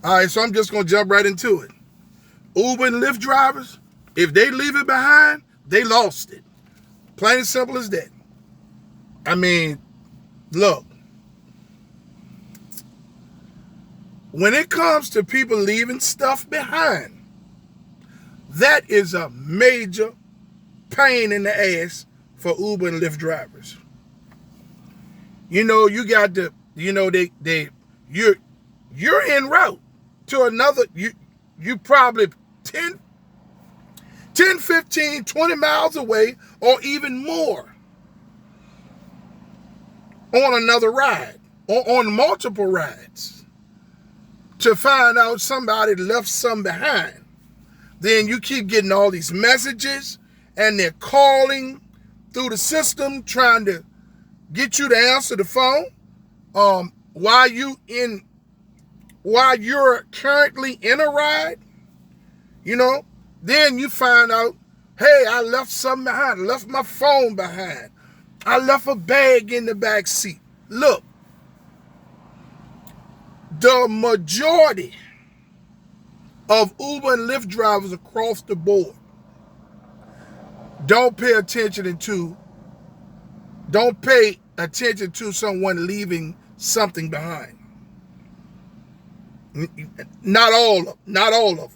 All right, so I'm just going to jump right into it. Uber and Lyft drivers, if they leave it behind, they lost it. Plain and simple as that. I mean, look, when it comes to people leaving stuff behind, that is a major pain in the ass for Uber and Lyft drivers. You know, you got to, you know, you're en route to another, you probably 10, 15, 20 miles away or even more on another ride or on multiple rides to find out somebody left some behind. Then you keep getting all these messages and they're calling through the system trying to get you to answer the phone while you're currently in a ride, you know. Then you find out, hey, I left something behind. I left my phone behind. I left a bag in the back seat. Look, the majority of Uber and Lyft drivers across the board don't pay attention to someone leaving something behind. Not all of them.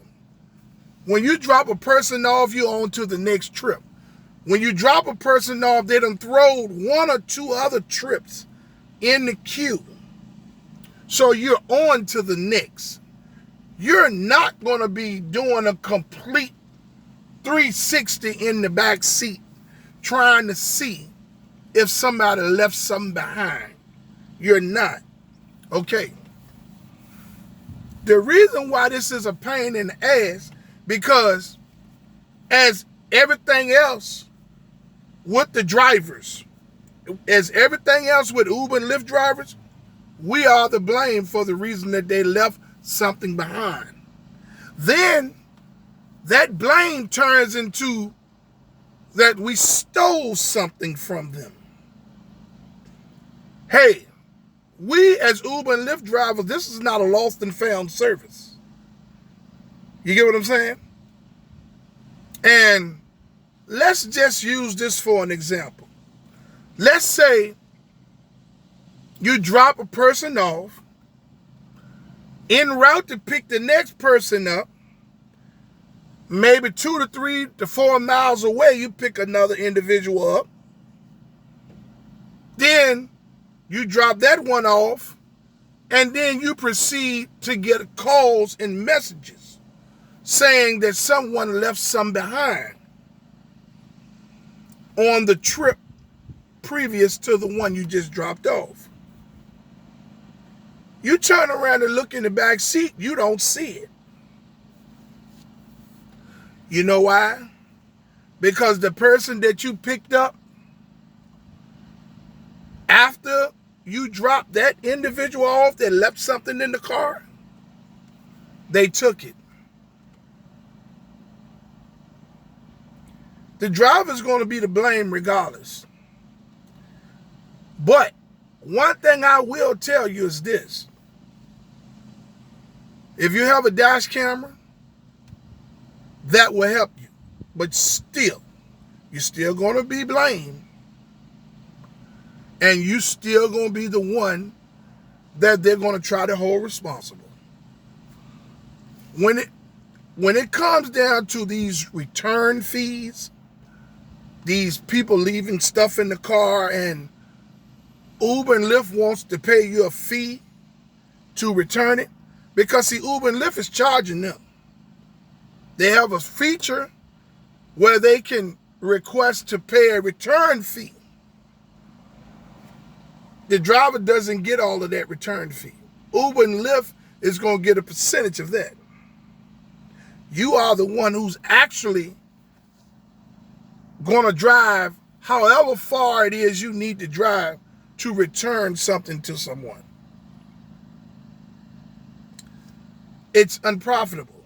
When you drop a person off, you're on to the next trip. When you drop a person off, they done throwed one or two other trips in the queue. So you're on to the next. You're not going to be doing a complete 360 in the back seat trying to see if somebody left something behind. You're not. Okay. The reason why this is a pain in the ass, because as everything else with the drivers, as everything else with Uber and Lyft drivers, we are the blame for the reason that they left something behind. Then that blame turns into that we stole something from them. Hey, we as Uber and Lyft drivers, this is not a lost and found service. You get what I'm saying? And let's just use this for an example. Let's say you drop a person off, en route to pick the next person up, maybe 2 to 3 to 4 miles away, you pick another individual up. Then you drop that one off, and then you proceed to get calls and messages saying that someone left some behind on the trip previous to the one you just dropped off. You turn around and look in the back seat, you don't see it. You know why? Because the person that you picked up after you dropped that individual off that left something in the car, they took it. The driver's going to be to blame regardless. But one thing I will tell you is this. If you have a dash camera, that will help you. But still, you're still going to be blamed. And you still going to be the one that they're going to try to hold responsible. When it comes down to these return fees, these people leaving stuff in the car, and Uber and Lyft wants to pay you a fee to return it, because see, Uber and Lyft is charging them. They have a feature where they can request to pay a return fee. The driver doesn't get all of that return fee. Uber and Lyft is going to get a percentage of that. You are the one who's actually going to drive however far it is you need to drive to return something to someone. It's unprofitable.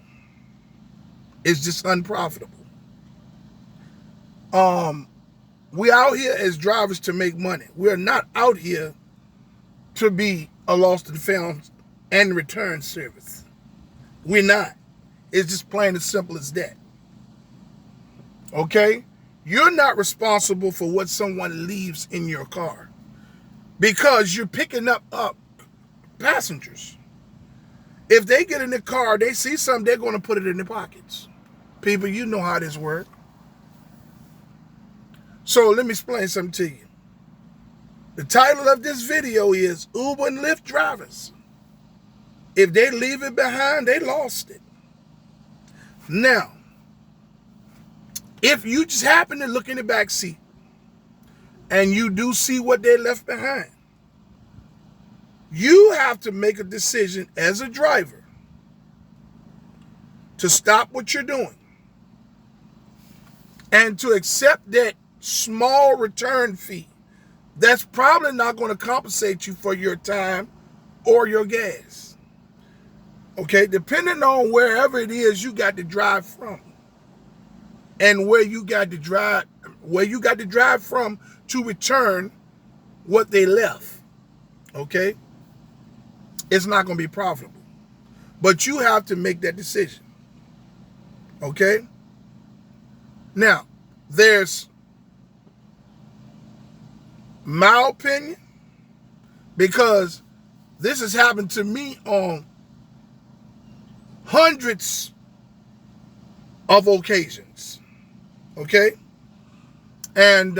It's just unprofitable. We out here as drivers to make money. We're not out here to be a lost and found and return service. We're not. It's just plain as simple as that. Okay? You're not responsible for what someone leaves in your car because you're picking up passengers. If they get in the car, they see something, they're going to put it in their pockets. People, you know how this works. So let me explain something to you. The title of this video is Uber and Lyft drivers. If they leave it behind, they lost it. Now, if you just happen to look in the back seat and you do see what they left behind, you have to make a decision as a driver to stop what you're doing and to accept that small return fee. That's probably not going to compensate you for your time or your gas. Okay, depending on wherever it is you got to drive from and where you got to drive from to return what they left. Okay? It's not going to be profitable. But you have to make that decision. Okay? Now, there's my opinion, because this has happened to me on hundreds of occasions. Okay? And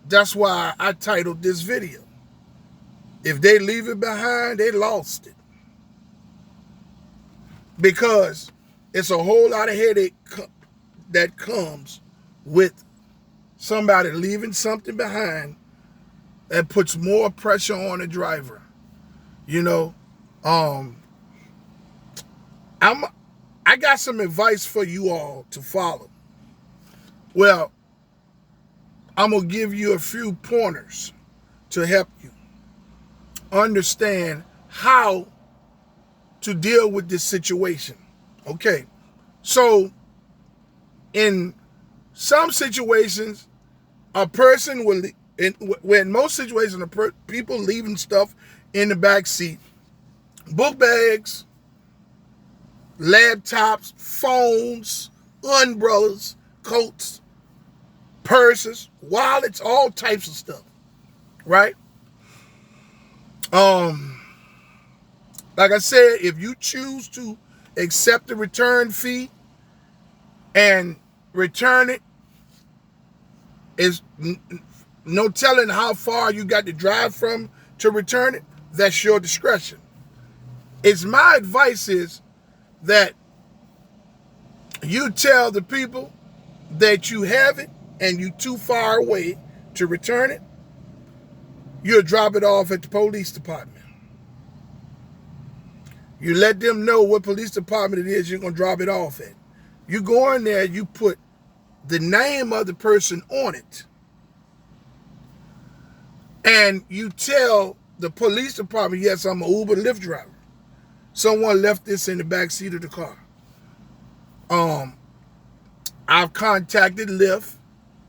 that's why I titled this video, If They Leave It Behind, They Lost It. Because it's a whole lot of headache that comes with somebody leaving something behind that puts more pressure on the driver. You know, I got some advice for you all to follow. Well, I'm going to give you a few pointers to help you understand how to deal with this situation. Okay, so in some situations, a person will, in most situations, people leaving stuff in the back seat, book bags, laptops, phones, umbrellas, coats, purses, wallets, all types of stuff, right? Like I said, if you choose to accept the return fee and return it, is no telling how far you got to drive from to return it. That's your discretion. My advice is that you tell the people that you have it and you too far away to return it. You'll drop it off at the police department. You let them know what police department it is you're going to drop it off at. You go in there, you put the name of the person on it, and you tell the police department, yes, I'm an Uber Lyft driver. Someone left this in the back seat of the car. I've contacted Lyft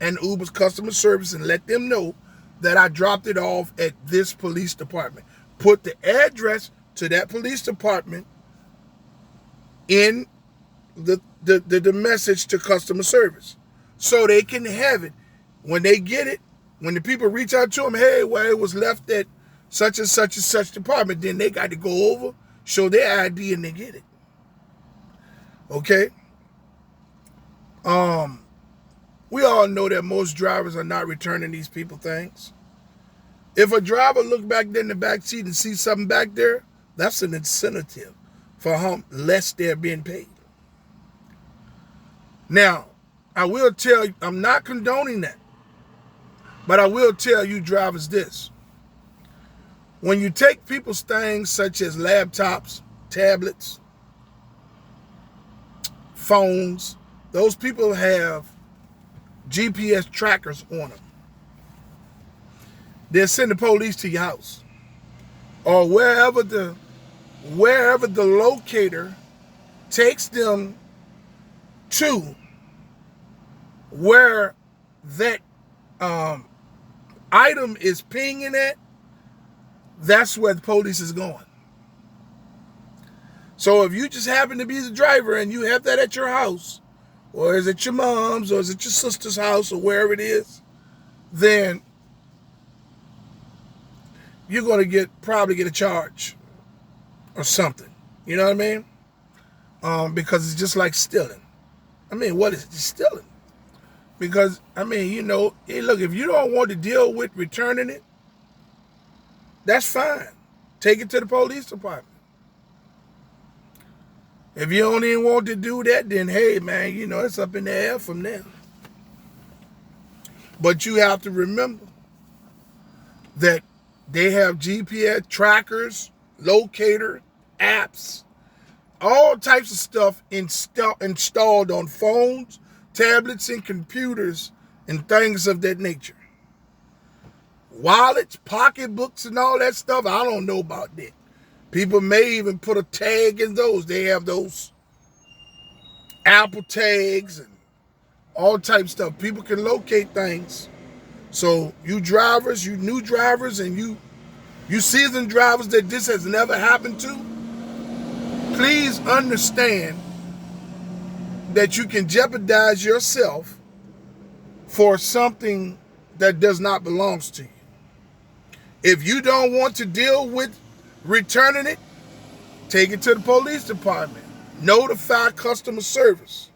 and Uber's customer service and let them know that I dropped it off at this police department. Put the address to that police department in the message to customer service, so they can have it when they get it. When the people reach out to them, hey, well, it was left at such and such and such department, then they got to go over, show their ID, and they get it. Okay? We all know that most drivers are not returning these people things. If a driver look back there in the back seat and see something back there, that's an incentive for how less they're being paid. Now, I will tell you, I'm not condoning that, but I will tell you drivers this. When you take people's things such as laptops, tablets, phones, those people have GPS trackers on them. They'll send the police to your house or wherever the locator takes them to, where that item is pinging at. That's where the police is going. So if you just happen to be the driver and you have that at your house, or is it your mom's, or is it your sister's house, or wherever it is, then you're going to probably get a charge or something. You know what I mean? Because it's just like stealing. I mean, what is it? Just stealing. Because, I mean, hey, look, if you don't want to deal with returning it, that's fine. Take it to the police department. If you don't even want to do that, then hey, man, it's up in the air from there. But you have to remember that they have GPS trackers, locator, apps, all types of stuff installed on phones, tablets, and computers, and things of that nature. Wallets, pocketbooks, and all that stuff, I don't know about that. People may even put a tag in those. They have those Apple tags and all types of stuff. People can locate things. So you drivers, you new drivers, and you seasoned drivers that this has never happened to, please understand that you can jeopardize yourself for something that does not belong to you. If you don't want to deal with returning it, take it to the police department. Notify customer service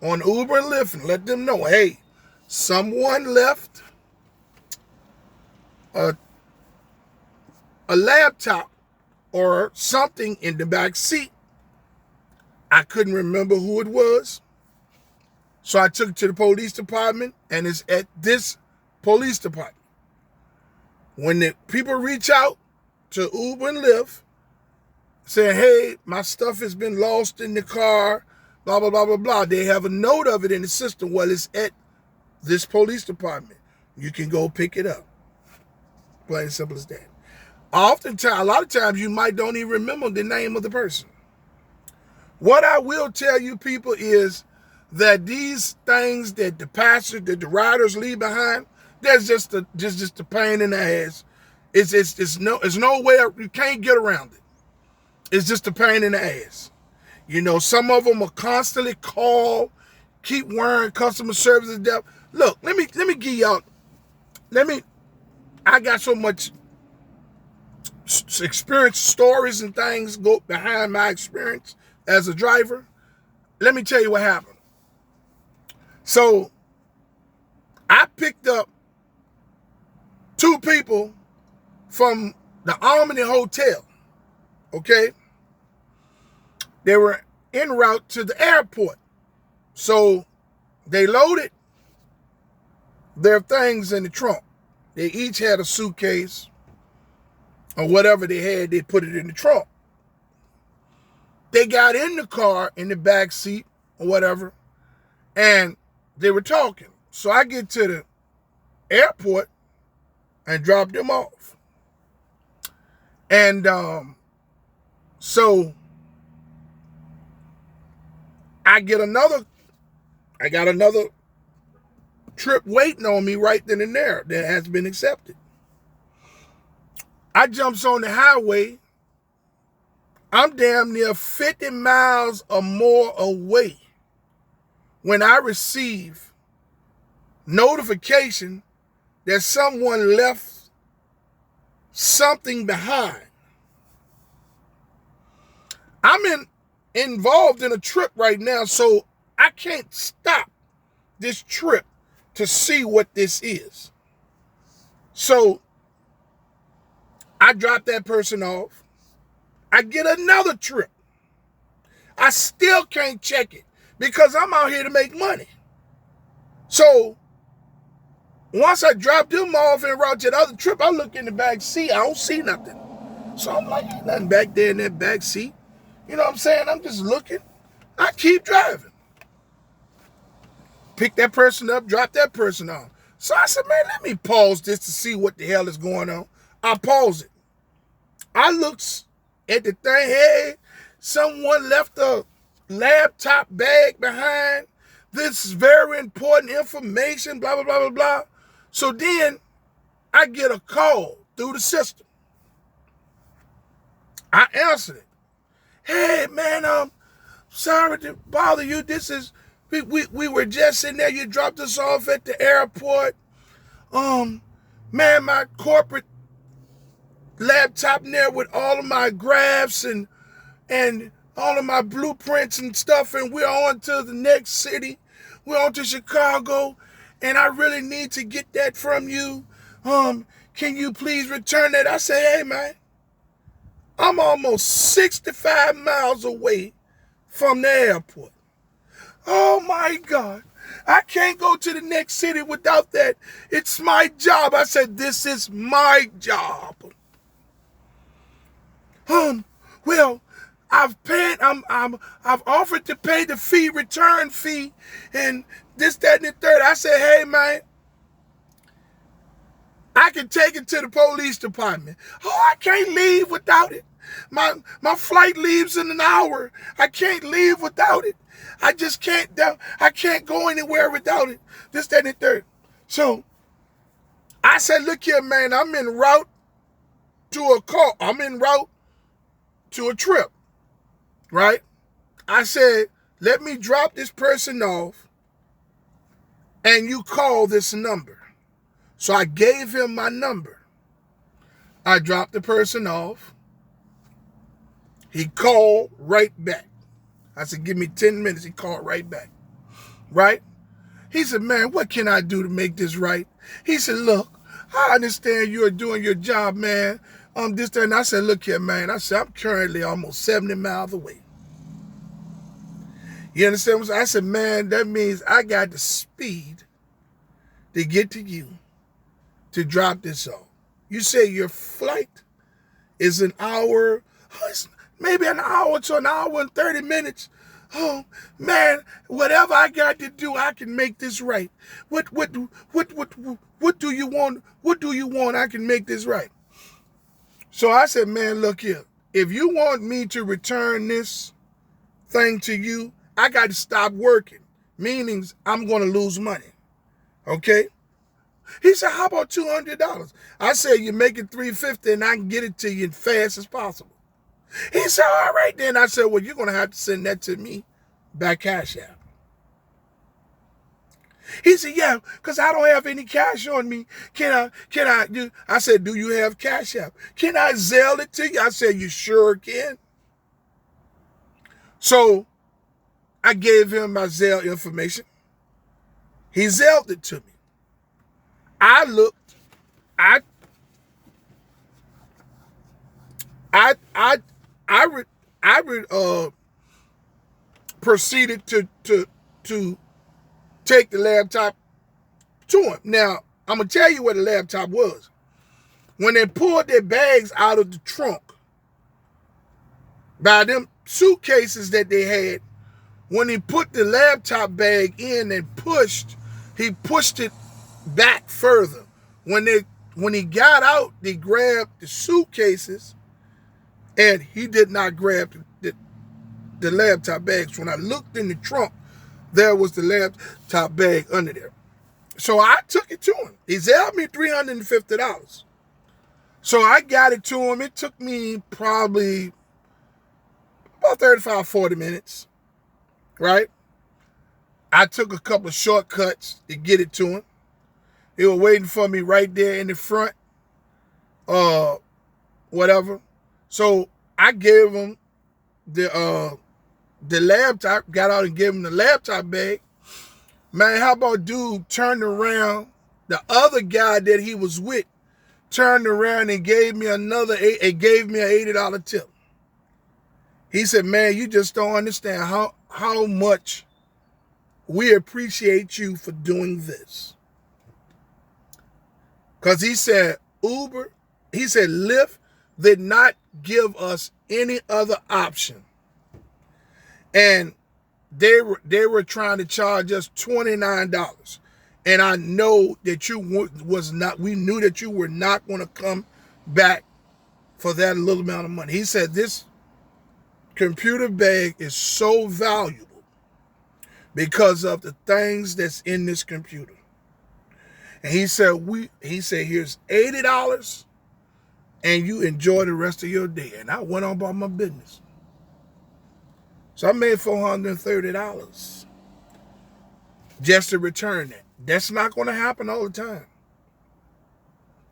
on Uber and Lyft and let them know, hey, someone left a laptop or something in the back seat. I couldn't remember who it was. So I took it to the police department, and it's at this police department. When the people reach out to Uber and Lyft, saying, hey, my stuff has been lost in the car, blah, blah, blah, blah, blah, they have a note of it in the system. Well, it's at this police department. You can go pick it up. Plain and simple as that. Oftentimes, a lot of times, you might don't even remember the name of the person. What I will tell you, people, is that these things that the riders leave behind, that's just a pain in the ass. It's no way you can't get around it. It's just a pain in the ass. Some of them are constantly call, keep wearing customer service to death. Look, let me give y'all. I got so much experience, stories and things go behind my experience as a driver. Let me tell you what happened. So I picked up 2 people from the Albany Hotel. Okay? They were en route to the airport. So they loaded their things in the trunk. They each had a suitcase or whatever they had, they put it in the trunk. They got in the car in the back seat or whatever, and they were talking. So I get to the airport and drop them off. And so I got another trip waiting on me right then and there that has been accepted. I jumps on the highway. I'm damn near 50 miles or more away when I receive notification that someone left something behind. I'm involved in a trip right now, so I can't stop this trip to see what this is. So I drop that person off. I get another trip. I still can't check it because I'm out here to make money. So once I drop them off en route to the other trip, I look in the back seat. I don't see nothing. So I'm like, ain't nothing back there in that back seat. You know what I'm saying? I'm just looking. I keep driving. Pick that person up, drop that person off. So I said, man, let me pause this to see what the hell is going on. I pause it. I looks at the thing, hey, someone left a laptop bag behind. This is very important information, blah, blah, blah, blah, blah. So then I get a call through the system. I answered it. Hey, man, sorry to bother you. We were just in there. You dropped us off at the airport. Man, my corporate laptop in there with all of my graphs and all of my blueprints and stuff, and we're on to the next city. We're on to Chicago, and I really need to get that from you. Can you please return that? I say, hey, man, I'm almost 65 miles away from the airport. Oh, my God. I can't go to the next city without that. It's my job. I said, this is my job. Well, I've offered to pay the fee, return fee, and this, that, and the third. I said, hey, man, I can take it to the police department. Oh, I can't leave without it. My flight leaves in an hour. I can't leave without it. I just can't. I can't go anywhere without it. This, that, and the third. So I said, look here, man, I'm en route to a call. I'm en route to a trip, right? I said, let me drop this person off and you call this number. So I gave him my number. I dropped the person off. He called right back. I said, give me 10 minutes. He called right back, right? He said, man, what can I do to make this right? He said, look, I understand you are doing your job, man. This, that, and I said, look here, man. I said, I'm currently almost 70 miles away. You understand what I'm saying? I said, man, that means I got the speed to get to you to drop this off. You say your flight is an hour, maybe an hour to an hour and 30 minutes. Oh, man, whatever I got to do, I can make this right. What do you want? What do you want? I can make this right. So I said, man, look here. If you want me to return this thing to you, I got to stop working. Meaning I'm going to lose money. Okay? He said, how about $200? I said, you make it $350 and I can get it to you as fast as possible. He said, all right then. I said, well, you're going to have to send that to me by Cash App. He said, yeah, because I don't have any cash on me. I said, do you have Cash App? Can I Zelle it to you? I said, you sure can. So I gave him my Zelle information. He Zelled it to me. I looked, I proceeded to take the laptop to him. Now, I'm going to tell you what the laptop was. When they pulled their bags out of the trunk, by them suitcases that they had, when he put the laptop bag in and he pushed it back further. When he got out, they grabbed the suitcases, and he did not grab the laptop bags. When I looked in the trunk, there was the laptop bag under there. So I took it to him. He Zelled me $350. So I got it to him. It took me probably about 35, 40 minutes, right? I took a couple of shortcuts to get it to him. They were waiting for me right there in the front, whatever. So I gave him the laptop, got out and gave him the laptop bag. Man, how about dude turned around, the other guy that he was with turned around and gave me an $80 tip. He said, man, you just don't understand how much we appreciate you for doing this. Because he said Lyft did not give us any other option. And they were trying to charge us $29. And I know that we knew that you were not going to come back for that little amount of money. He said this computer bag is so valuable because of the things that's in this computer. And he said, here's $80 and you enjoy the rest of your day. And I went on about my business. So I made $430 just to return that. That's not going to happen all the time.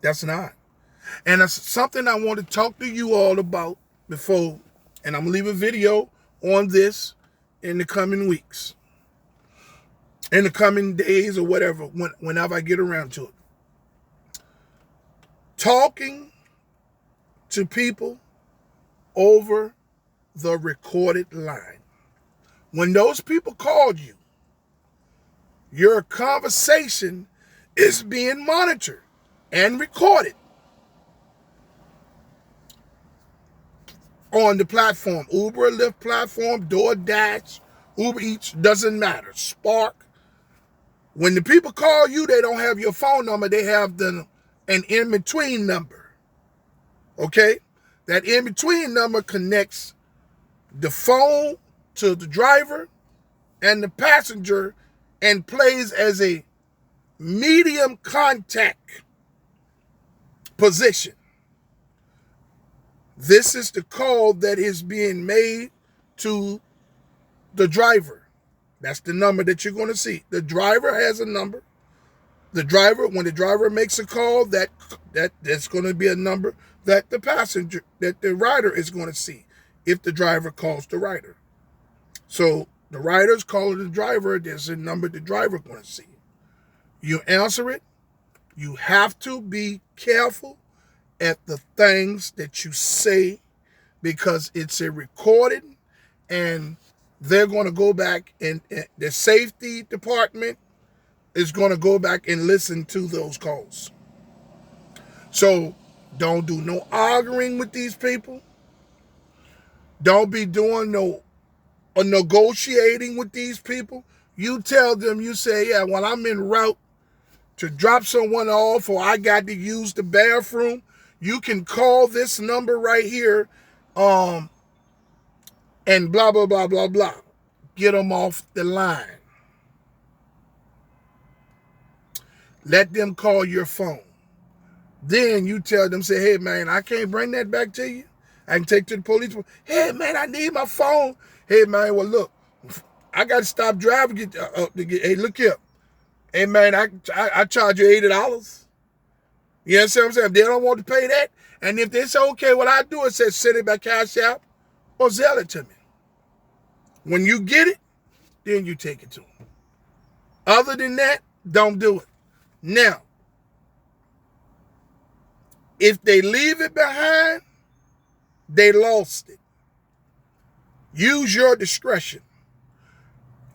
That's not. And it's something I want to talk to you all about before, and I'm going to leave a video on this in the coming weeks, in the coming days or whatever, whenever I get around to it. Talking to people over the recorded line. When those people called you, your conversation is being monitored and recorded on the platform. Uber, Lyft platform, DoorDash, Uber Eats, doesn't matter. Spark. When the people call you, they don't have your phone number. They have an in-between number. Okay? That in-between number connects the phone to the driver and the passenger and plays as a medium contact position. This is the call that is being made to the driver. That's the number that you're going to see. The driver has a number. The driver, when the driver makes a call, that's going to be a number that the passenger, that the rider is going to see if the driver calls the rider. So the rider's calling the driver, there's a number the driver going to see. You answer it. You have to be careful at the things that you say because it's a recording and they're going to go back and the safety department is going to go back and listen to those calls. So don't do no arguing with these people. Don't be doing no negotiating with these people. You tell them, you say, yeah, when I'm en route to drop someone off or I got to use the bathroom, you can call this number right here and blah, blah, blah, blah, blah. Get them off the line. Let them call your phone. Then you tell them, say, hey, man, I can't bring that back to you. I can take to the police. Hey, man, I need my phone. Hey, man, well, look, I got to stop driving. Hey, look here. Hey, man, I charge you $80. You know what I'm saying? If they don't want to pay that, and if they say, okay, what I do is say, send it by Cash App or Zelle it to me. When you get it, then you take it to them. Other than that, don't do it. Now, if they leave it behind, they lost it. Use your discretion.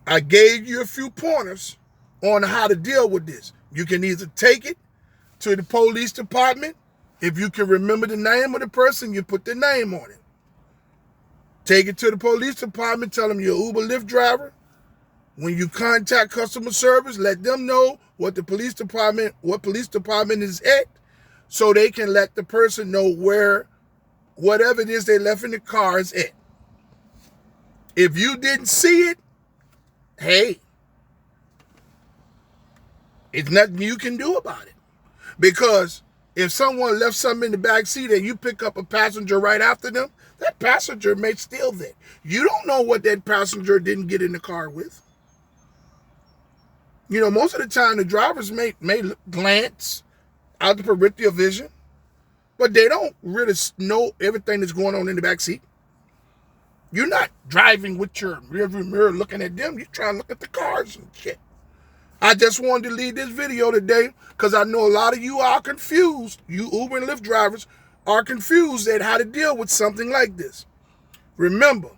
I gave you a few pointers on how to deal with this. You can either take it to the police department. If you can remember the name of the person, you put the name on it. Take it to the police department. Tell them you're an Uber Lyft driver. When you contact customer service, let them know what police department is at, so they can let the person know where whatever it is they left in the car is at. If you didn't see it, hey, it's nothing you can do about it. Because if someone left something in the back seat and you pick up a passenger right after them, that passenger may steal that. You don't know what that passenger didn't get in the car with. You know, most of the time the drivers may glance out the peripheral vision, but they don't really know everything that's going on in the back seat. You're not driving with your rearview mirror looking at them. You're trying to look at the cars and shit. I just wanted to leave this video today because I know a lot of you are confused. You Uber and Lyft drivers are confused at how to deal with something like this. Remember,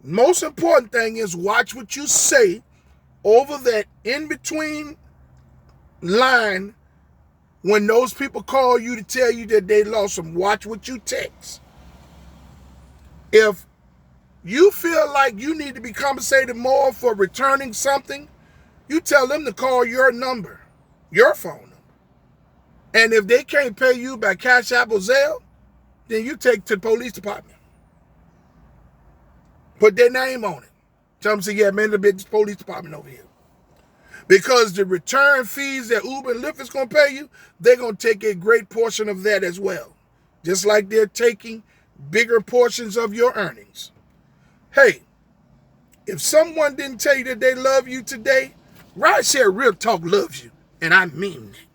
most important thing is watch what you say over that in-between line when those people call you to tell you that they lost them. Watch what you text. If you feel like you need to be compensated more for returning something, you tell them to call your number, your phone number. And if they can't pay you by Cash App or Zelle, then you take to the police department. Put their name on it. Tell them, say, yeah, man, the police department over here. Because the return fees that Uber and Lyft is going to pay you, they're going to take a great portion of that as well. Just like they're taking bigger portions of your earnings. Hey, If someone didn't tell you that they love you today, Rideshare Real Talk loves you. And I mean that.